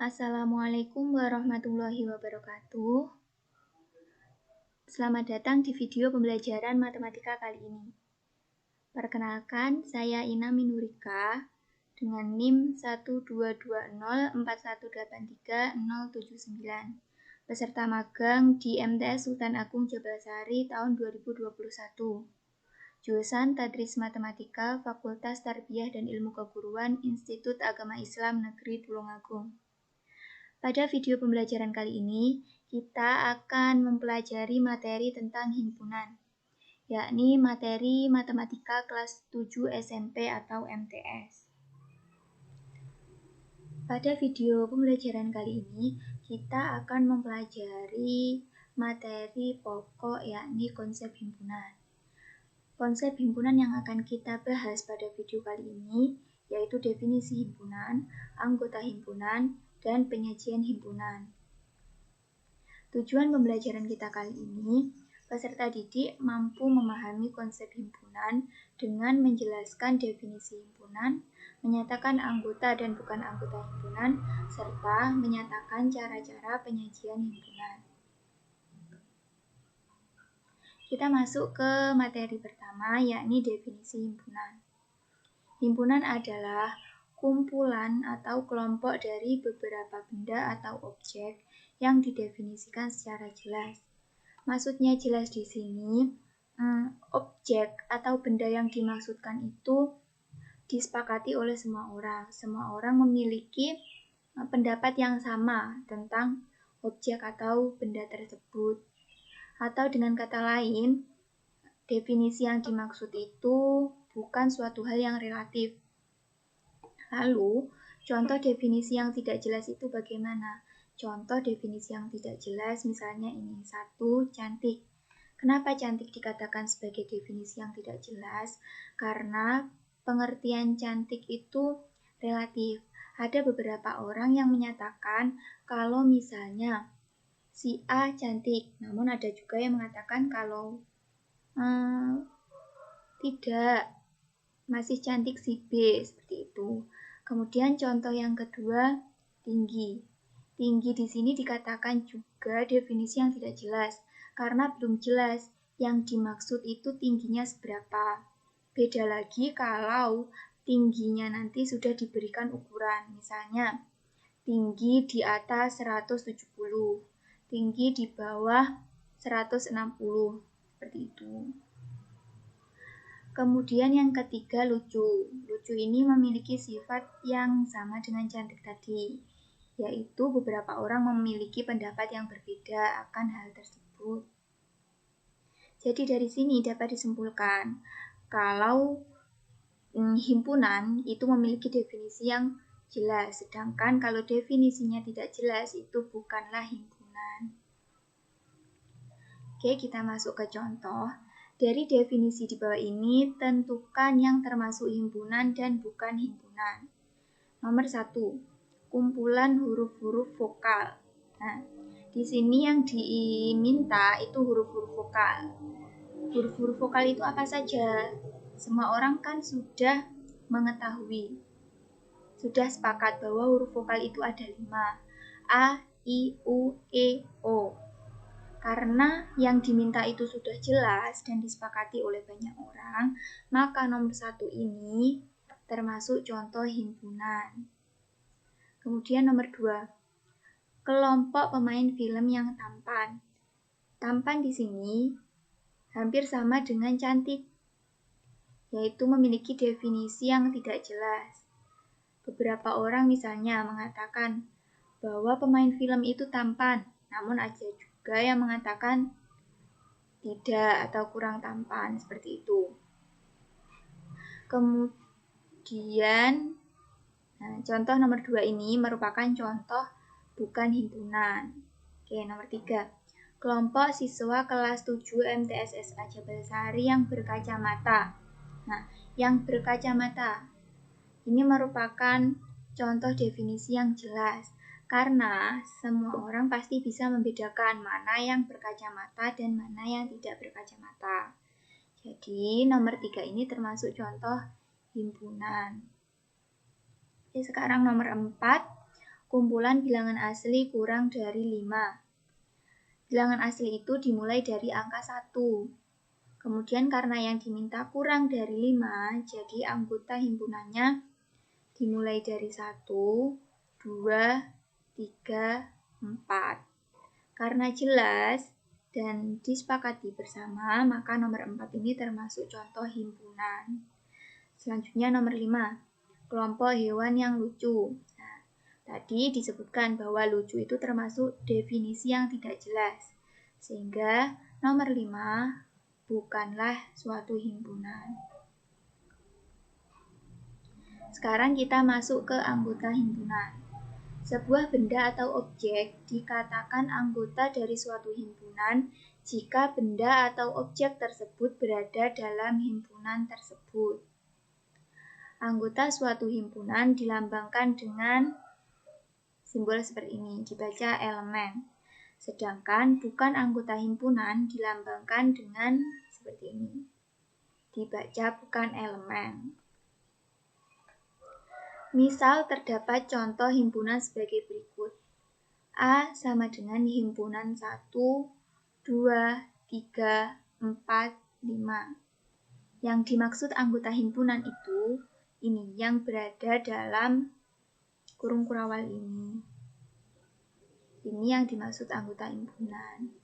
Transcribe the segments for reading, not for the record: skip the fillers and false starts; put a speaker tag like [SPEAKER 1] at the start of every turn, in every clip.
[SPEAKER 1] Assalamualaikum warahmatullahi wabarakatuh. Selamat datang di video pembelajaran matematika kali ini. Perkenalkan, saya Ina Minurika dengan NIM 12204183079, peserta magang di MTS Sultan Agung Jabalasari tahun 2021. Jurusan Tadris Matematika, Fakultas Tarbiyah dan Ilmu Keguruan, Institut Agama Islam Negeri Tulungagung. Pada video pembelajaran kali ini, kita akan mempelajari materi tentang himpunan, yakni materi Matematika kelas 7 SMP atau MTS. Pada video pembelajaran kali ini, kita akan mempelajari materi pokok, yakni konsep himpunan. Konsep himpunan yang akan kita bahas pada video kali ini, yaitu definisi himpunan, anggota himpunan, dan penyajian himpunan. Tujuan pembelajaran kita kali ini, peserta didik mampu memahami konsep himpunan dengan menjelaskan definisi himpunan, menyatakan anggota dan bukan anggota himpunan, serta menyatakan cara-cara penyajian himpunan. Kita masuk ke materi pertama, yakni definisi himpunan. Himpunan adalah kumpulan atau kelompok dari beberapa benda atau objek yang didefinisikan secara jelas. Maksudnya jelas di sini, objek atau benda yang dimaksudkan itu disepakati oleh semua orang. Semua orang memiliki pendapat yang sama tentang objek atau benda tersebut. Atau dengan kata lain, definisi yang dimaksud itu bukan suatu hal yang relatif. Lalu, contoh definisi yang tidak jelas itu bagaimana? Contoh definisi yang tidak jelas misalnya ini. 1. Cantik. Kenapa cantik dikatakan sebagai definisi yang tidak jelas? Karena pengertian cantik itu relatif. Ada beberapa orang yang menyatakan kalau misalnya si A cantik, namun ada juga yang mengatakan kalau tidak, masih cantik si B, seperti itu. Kemudian contoh yang kedua, tinggi. Tinggi di sini dikatakan juga definisi yang tidak jelas, karena belum jelas yang dimaksud itu tingginya seberapa. Beda lagi kalau tingginya nanti sudah diberikan ukuran, misalnya tinggi di atas 170, tinggi di bawah 160, seperti itu. Kemudian yang ketiga, lucu. Lucu ini memiliki sifat yang sama dengan cantik tadi, yaitu beberapa orang memiliki pendapat yang berbeda akan hal tersebut. Jadi dari sini dapat disimpulkan kalau himpunan itu memiliki definisi yang jelas, sedangkan kalau definisinya tidak jelas itu bukanlah himpunan. Oke, kita masuk ke contoh. Dari definisi di bawah ini, tentukan yang termasuk himpunan dan bukan himpunan. Nomor 1, kumpulan huruf-huruf vokal. Nah, di sini yang diminta itu huruf-huruf vokal. Huruf-huruf vokal itu apa saja? Semua orang kan sudah mengetahui, sudah sepakat bahwa huruf vokal itu ada 5. A, I, U, E, O. Karena yang diminta itu sudah jelas dan disepakati oleh banyak orang, maka nomor 1 ini termasuk contoh himpunan. Kemudian nomor 2, kelompok pemain film yang tampan. Tampan di sini hampir sama dengan cantik, yaitu memiliki definisi yang tidak jelas. Beberapa orang misalnya mengatakan bahwa pemain film itu tampan, namun ada juga yang mengatakan tidak atau kurang tampan, seperti itu. Kemudian contoh nomor 2 ini merupakan contoh bukan himpunan. Oke, nomor 3, kelompok siswa kelas 7 MTS SA Jabalasari yang berkacamata. Nah, yang berkacamata ini merupakan contoh definisi yang jelas, karena semua orang pasti bisa membedakan mana yang berkacamata dan mana yang tidak berkacamata. Jadi nomor 3 ini termasuk contoh himpunan. Oke, sekarang nomor 4, kumpulan bilangan asli kurang dari 5. Bilangan asli itu dimulai dari angka 1. Kemudian karena yang diminta kurang dari 5, jadi anggota himpunannya dimulai dari 1, 2, 3, 4. Karena jelas dan disepakati bersama, maka nomor 4 ini termasuk contoh himpunan. Selanjutnya nomor 5, kelompok hewan yang lucu. Nah, tadi disebutkan bahwa lucu itu termasuk definisi yang tidak jelas. Sehingga nomor 5 bukanlah suatu himpunan. Sekarang kita masuk ke anggota himpunan. Sebuah benda atau objek dikatakan anggota dari suatu himpunan jika benda atau objek tersebut berada dalam himpunan tersebut. Anggota suatu himpunan dilambangkan dengan simbol seperti ini, dibaca elemen. Sedangkan bukan anggota himpunan dilambangkan dengan seperti ini, dibaca bukan elemen. Misal terdapat contoh himpunan sebagai berikut. A sama dengan himpunan 1, 2, 3, 4, 5. Yang dimaksud anggota himpunan itu, ini yang berada dalam kurung kurawal ini. Ini yang dimaksud anggota himpunan.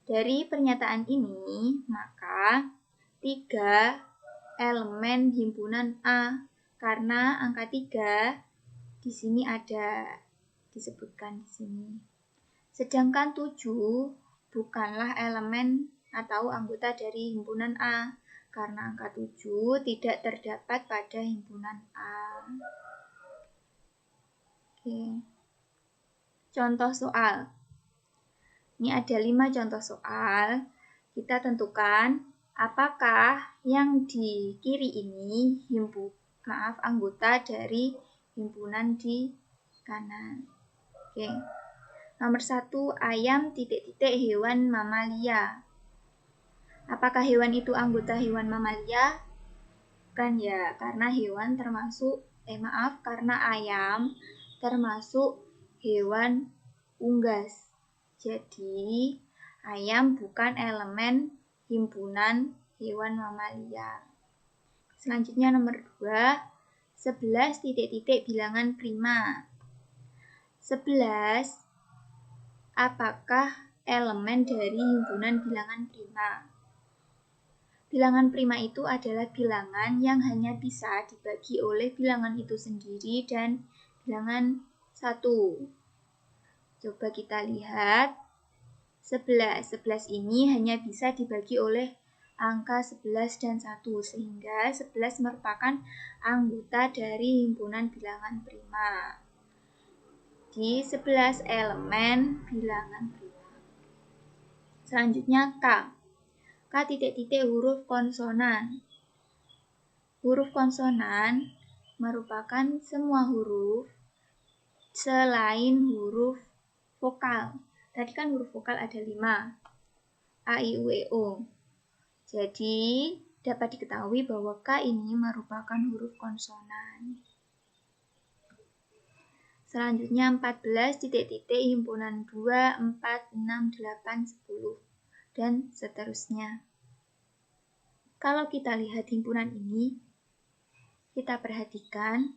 [SPEAKER 1] Dari pernyataan ini, maka 3 elemen himpunan A. Karena angka 3 di sini ada disebutkan di sini. Sedangkan 7 bukanlah elemen atau anggota dari himpunan A. Karena angka 7 tidak terdapat pada himpunan A. Oke. Contoh soal. Ini ada 5 contoh soal. Kita tentukan apakah yang di kiri ini anggota dari himpunan di kanan. Oke. Nomor 1, ayam hewan mamalia. Apakah hewan itu anggota hewan mamalia? Bukan ya, karena hewan karena ayam termasuk hewan unggas. Jadi, ayam bukan elemen himpunan hewan mamalia. Selanjutnya nomor 2, 11 bilangan prima. 11 apakah elemen dari himpunan bilangan prima? Bilangan prima itu adalah bilangan yang hanya bisa dibagi oleh bilangan itu sendiri dan bilangan 1. Coba kita lihat 11. 11 ini hanya bisa dibagi oleh angka 11 dan 1, sehingga 11 merupakan anggota dari himpunan bilangan prima. Di 11 elemen bilangan prima. Selanjutnya K. Huruf konsonan. Huruf konsonan merupakan semua huruf selain huruf vokal. Tadi kan huruf vokal ada 5. A, I, U, E, O. Jadi, dapat diketahui bahwa K ini merupakan huruf konsonan. Selanjutnya 14 himpunan 2, 4, 6, 8, 10, dan seterusnya. Kalau kita lihat himpunan ini, kita perhatikan,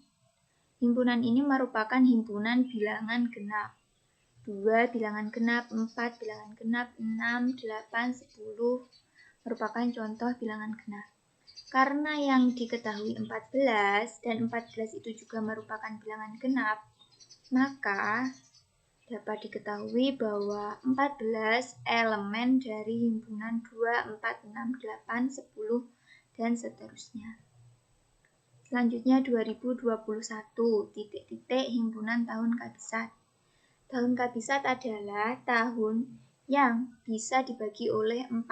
[SPEAKER 1] himpunan ini merupakan himpunan bilangan genap. 2 bilangan genap, 4 bilangan genap, 6, 8, 10 merupakan contoh bilangan genap. Karena yang diketahui 14 dan 14 itu juga merupakan bilangan genap, maka dapat diketahui bahwa 14 elemen dari himpunan 2, 4, 6, 8, 10, dan seterusnya. Selanjutnya 2021, himpunan tahun kabisat. Tahun kabisat adalah tahun yang bisa dibagi oleh 4.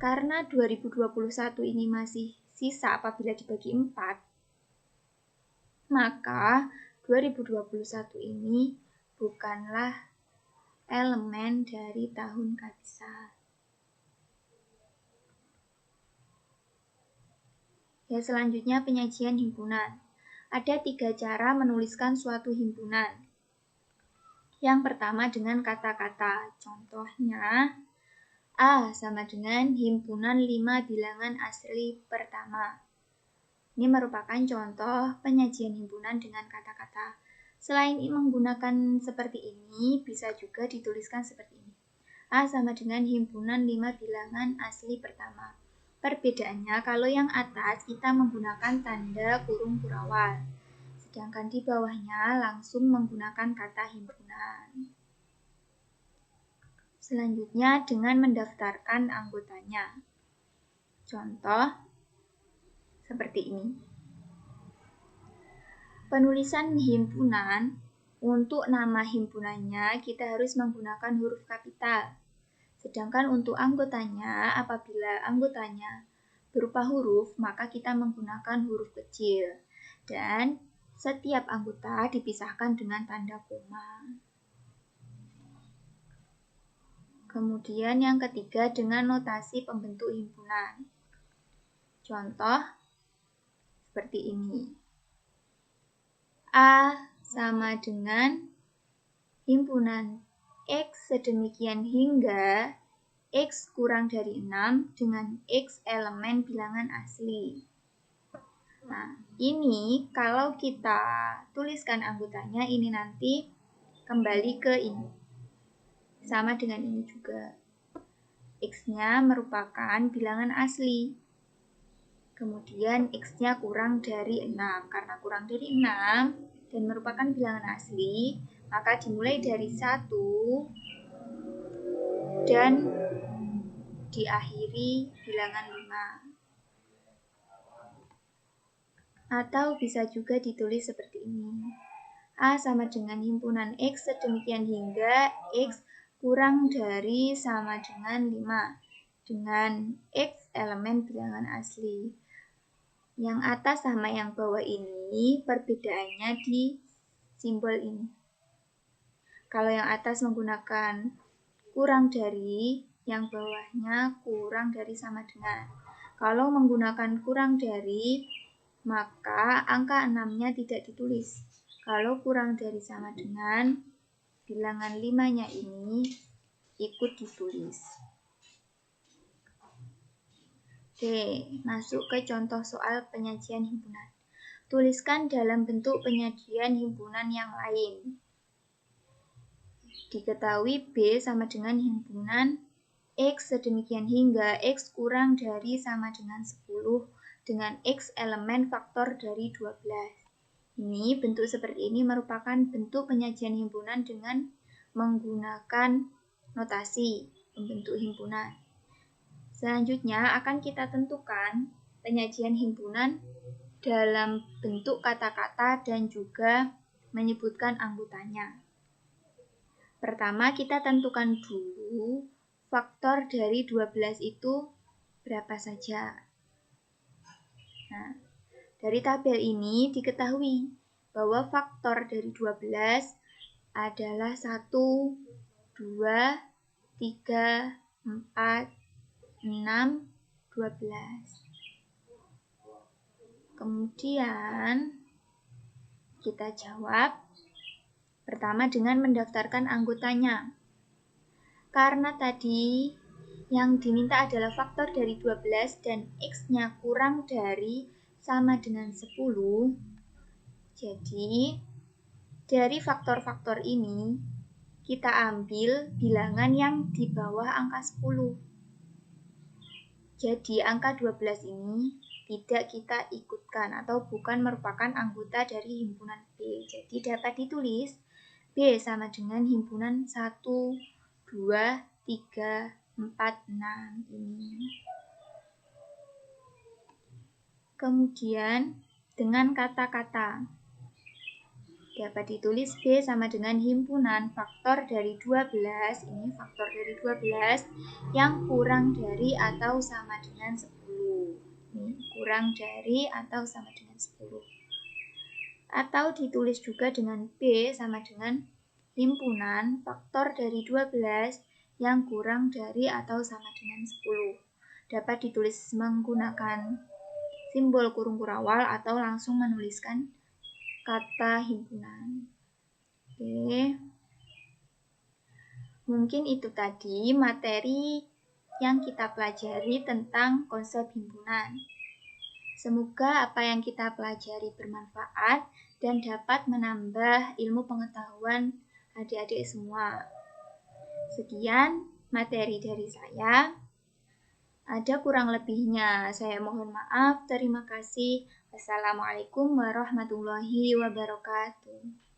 [SPEAKER 1] Karena 2021 ini masih sisa apabila dibagi 4, maka 2021 ini bukanlah elemen dari tahun kabisat. Ya, selanjutnya penyajian himpunan. Ada 3 cara menuliskan suatu himpunan. Yang pertama dengan kata-kata. Contohnya, A sama dengan himpunan 5 bilangan asli pertama. Ini merupakan contoh penyajian himpunan dengan kata-kata. Selain menggunakan seperti ini, bisa juga dituliskan seperti ini. A sama dengan himpunan 5 bilangan asli pertama. Perbedaannya, kalau yang atas kita menggunakan tanda kurung kurawal, sedangkan di bawahnya langsung menggunakan kata himpunan. Selanjutnya dengan mendaftarkan anggotanya. Contoh seperti ini. Penulisan himpunan, untuk nama himpunannya kita harus menggunakan huruf kapital. Sedangkan untuk anggotanya, apabila anggotanya berupa huruf, maka kita menggunakan huruf kecil. Dan setiap anggota dipisahkan dengan tanda koma. Kemudian yang ketiga dengan notasi pembentuk himpunan. Contoh seperti ini. A sama dengan himpunan X sedemikian hingga X kurang dari 6 dengan X elemen bilangan asli. Nah, ini kalau kita tuliskan anggotanya, ini nanti kembali ke ini. Sama dengan ini juga. X-nya merupakan bilangan asli. Kemudian X-nya kurang dari 6. Karena kurang dari 6 dan merupakan bilangan asli, maka dimulai dari 1 dan diakhiri bilangan 5. Atau bisa juga ditulis seperti ini. A sama dengan himpunan X sedemikian hingga X kurang dari sama dengan 5 dengan X elemen bilangan asli. Yang atas sama yang bawah ini perbedaannya di simbol ini. Kalau yang atas menggunakan kurang dari, yang bawahnya kurang dari sama dengan. Kalau menggunakan kurang dari, maka angka 6-nya tidak ditulis. Kalau kurang dari sama dengan, bilangan 5-nya ini ikut ditulis. Oke, masuk ke contoh soal penyajian himpunan. Tuliskan dalam bentuk penyajian himpunan yang lain. Diketahui B sama dengan himpunan X sedemikian hingga X kurang dari sama dengan 10 dengan X elemen faktor dari 12. Ini bentuk seperti ini merupakan bentuk penyajian himpunan dengan menggunakan notasi pembentuk himpunan. Selanjutnya akan kita tentukan penyajian himpunan dalam bentuk kata-kata dan juga menyebutkan anggotanya. Pertama kita tentukan dulu faktor dari 12 itu berapa saja. Nah, dari tabel ini diketahui bahwa faktor dari 12 adalah 1, 2, 3, 4, 6, 12. Kemudian kita jawab pertama dengan mendaftarkan anggotanya. Karena tadi yang diminta adalah faktor dari 12 dan X-nya kurang dari sama dengan 10. Jadi dari faktor-faktor ini kita ambil bilangan yang di bawah angka 10. Jadi angka 12 ini tidak kita ikutkan atau bukan merupakan anggota dari himpunan B. Jadi dapat ditulis B sama dengan himpunan 1, 2, 3, 4, 6 ini. Kemudian dengan kata-kata dapat ditulis B sama dengan himpunan faktor dari 12, ini faktor dari 12 yang kurang dari atau sama dengan 10. Ini kurang dari atau sama dengan 10. Atau ditulis juga dengan B sama dengan himpunan faktor dari 12 yang kurang dari atau sama dengan 10. Dapat ditulis menggunakan simbol kurung kurawal atau langsung menuliskan kata himpunan. Oke. Mungkin itu tadi materi yang kita pelajari tentang konsep himpunan. Semoga apa yang kita pelajari bermanfaat dan dapat menambah ilmu pengetahuan adik-adik semua. Sekian materi dari saya. Ada kurang lebihnya, saya mohon maaf. Terima kasih. Wassalamualaikum warahmatullahi wabarakatuh.